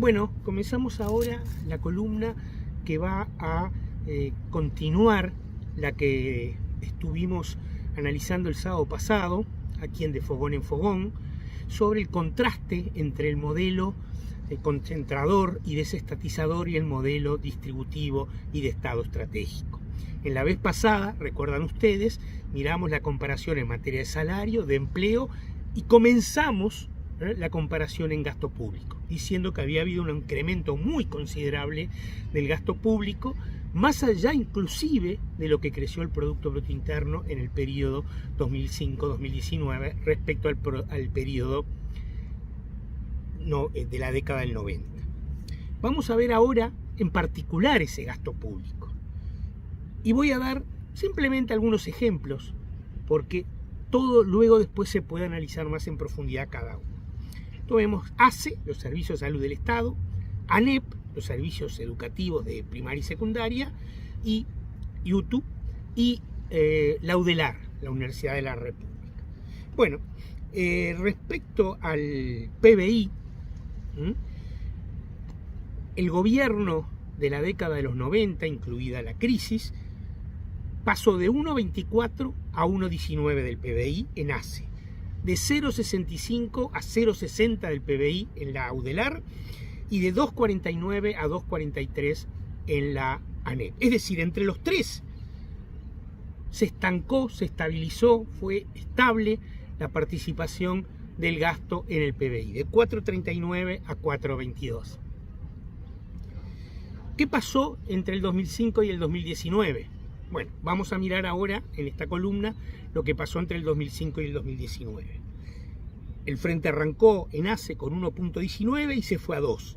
Bueno, comenzamos ahora la columna que va a continuar la que estuvimos analizando el sábado pasado, aquí en De Fogón en Fogón, sobre el contraste entre el modelo concentrador y desestatizador y el modelo distributivo y de Estado estratégico. En la vez pasada, recuerdan ustedes, miramos la comparación en materia de salario, de empleo, y comenzamos la comparación en gasto público, diciendo que había habido un incremento muy considerable del gasto público, más allá inclusive de lo que creció el Producto Bruto Interno en el periodo 2005-2019 respecto al periodo de la década del 90. Vamos a ver ahora en particular ese gasto público. Y voy a dar simplemente algunos ejemplos, porque todo luego después se puede analizar más en profundidad cada uno. Tomemos ACE, los servicios de salud del Estado, ANEP, los servicios educativos de primaria y secundaria, y UTU, y la UDELAR, la Universidad de la República. Bueno, respecto al PBI, el gobierno de la década de los 90, incluida la crisis, pasó de 1,24 a 1,19 del PBI en ACE, de 0,65 a 0,60 del PBI en la UDELAR y de 2,49 a 2,43 en la ANEP. Es decir, entre los tres se estancó, se estabilizó, fue estable la participación del gasto en el PBI, de 4,39 a 4,22. ¿Qué pasó entre el 2005 y el 2019? Bueno, vamos a mirar ahora en esta columna lo que pasó entre el 2005 y el 2019. El frente arrancó en ACE con 1,19 y se fue a 2.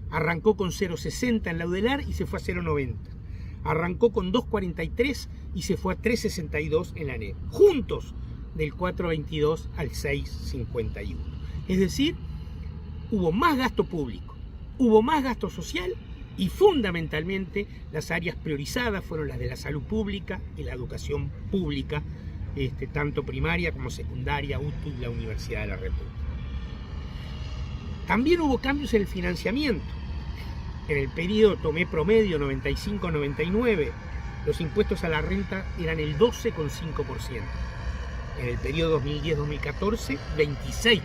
Arrancó con 0,60 en la UDELAR y se fue a 0,90. Arrancó con 2,43 y se fue a 3,62 en la ANEP. Juntos del 4,22 al 6,51. Es decir, hubo más gasto público, hubo más gasto social, y fundamentalmente las áreas priorizadas fueron las de la salud pública y la educación pública, tanto primaria como secundaria, UTU y la Universidad de la República. También hubo cambios en el financiamiento. En el periodo, tomé promedio 95-99, los impuestos a la renta eran el 12,5%. En el periodo 2010-2014, 26%.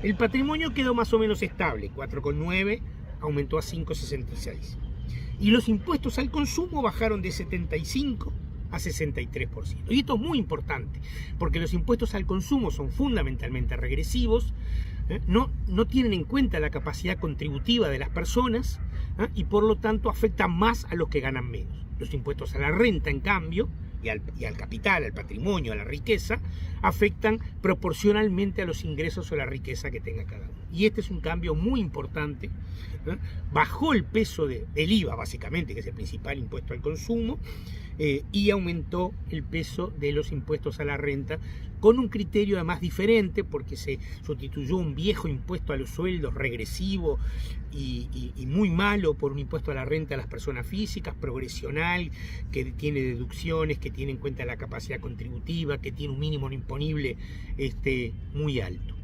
El patrimonio quedó más o menos estable, 4,9%. Aumentó a 5,66. Y los impuestos al consumo bajaron de 75 a 63%. Y esto es muy importante, porque los impuestos al consumo son fundamentalmente regresivos, no tienen en cuenta la capacidad contributiva de las personas, y por lo tanto afectan más a los que ganan menos. Los impuestos a la renta, en cambio, y al capital, al patrimonio, a la riqueza, afectan proporcionalmente a los ingresos o la riqueza que tenga cada uno. Y este es un cambio muy importante. Bajó el peso del IVA, básicamente, que es el principal impuesto al consumo, y aumentó el peso de los impuestos a la renta, con un criterio además diferente, porque se sustituyó un viejo impuesto a los sueldos regresivo y muy malo por un impuesto a la renta a las personas físicas, progresional, que tiene deducciones, que tiene en cuenta la capacidad contributiva, que tiene un mínimo no imponible muy alto.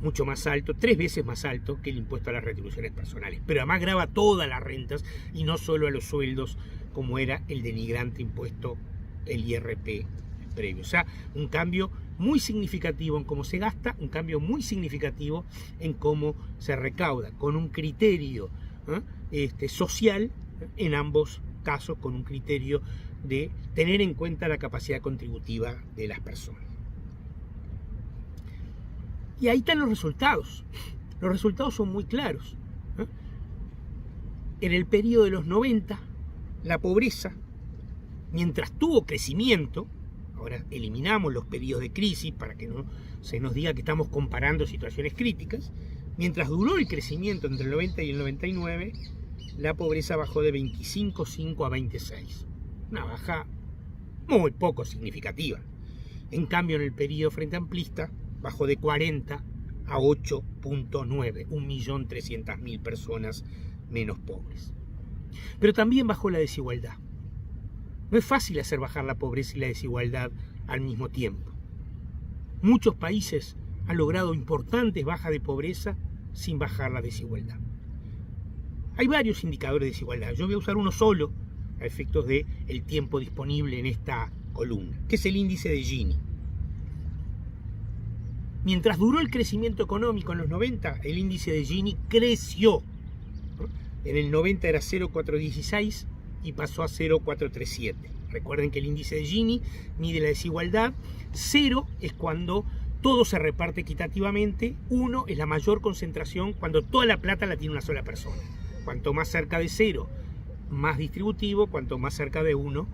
Mucho más alto, 3 veces más alto que el impuesto a las retribuciones personales, pero además grava todas las rentas y no solo a los sueldos, como era el denigrante impuesto, el IRP previo. O sea, un cambio muy significativo en cómo se gasta, un cambio muy significativo en cómo se recauda, con un criterio social en ambos casos, con un criterio de tener en cuenta la capacidad contributiva de las personas. Y ahí están los resultados. Los resultados son muy claros. En el periodo de los 90, la pobreza, mientras tuvo crecimiento, ahora eliminamos los periodos de crisis para que no se nos diga que estamos comparando situaciones críticas, mientras duró el crecimiento entre el 90 y el 99, la pobreza bajó de 25,5 a 26. Una baja muy poco significativa. En cambio, en el periodo frente amplista, bajó de 40 a 8,9, 1.300.000 personas menos pobres. Pero también bajó la desigualdad. No es fácil hacer bajar la pobreza y la desigualdad al mismo tiempo. Muchos países han logrado importantes bajas de pobreza sin bajar la desigualdad. Hay varios indicadores de desigualdad. Yo voy a usar uno solo a efectos del tiempo disponible en esta columna, que es el índice de Gini. Mientras duró el crecimiento económico en los 90, el índice de Gini creció. En el 90 era 0,416 y pasó a 0,437. Recuerden que el índice de Gini mide la desigualdad. 0 es cuando todo se reparte equitativamente. 1 es la mayor concentración, cuando toda la plata la tiene una sola persona. Cuanto más cerca de 0, más distributivo. Cuanto más cerca de 1,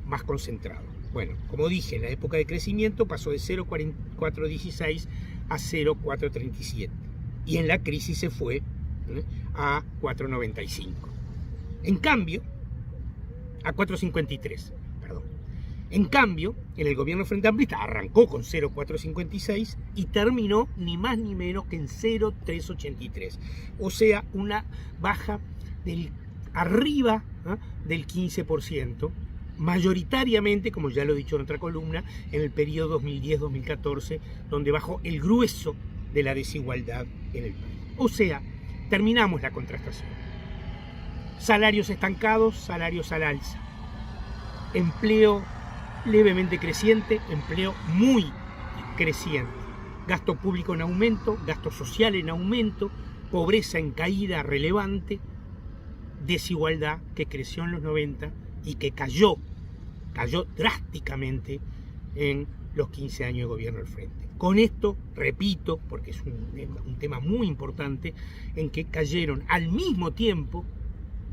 más concentrado. Bueno, como dije, en la época de crecimiento pasó de 0,416 a 0,437. Y en la crisis se fue a 4,95. En cambio, a 4,53, perdón. En cambio, en el gobierno frente amplista arrancó con 0,456 y terminó ni más ni menos que en 0,383. O sea, una baja arriba del 15%, mayoritariamente, como ya lo he dicho en otra columna, en el periodo 2010-2014, donde bajó el grueso de la desigualdad en el país. O sea, terminamos la contrastación. Salarios estancados, salarios al alza. Empleo levemente creciente, empleo muy creciente. Gasto público en aumento, gasto social en aumento, pobreza en caída relevante, desigualdad que creció en los 90 y que cayó drásticamente en los 15 años de gobierno del Frente. Con esto, repito, porque es un tema muy importante, en que cayeron al mismo tiempo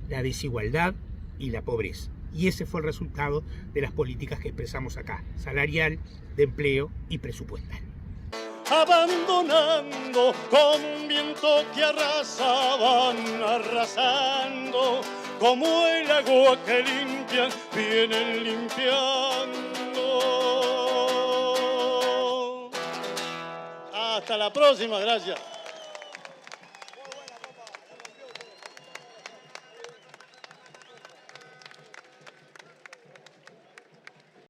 la desigualdad y la pobreza. Y ese fue el resultado de las políticas que expresamos acá, salarial, de empleo y presupuestal. Abandonando con un viento que arrasaban, arrasando, como el agua que limpian, vienen limpiando. Hasta la próxima, gracias.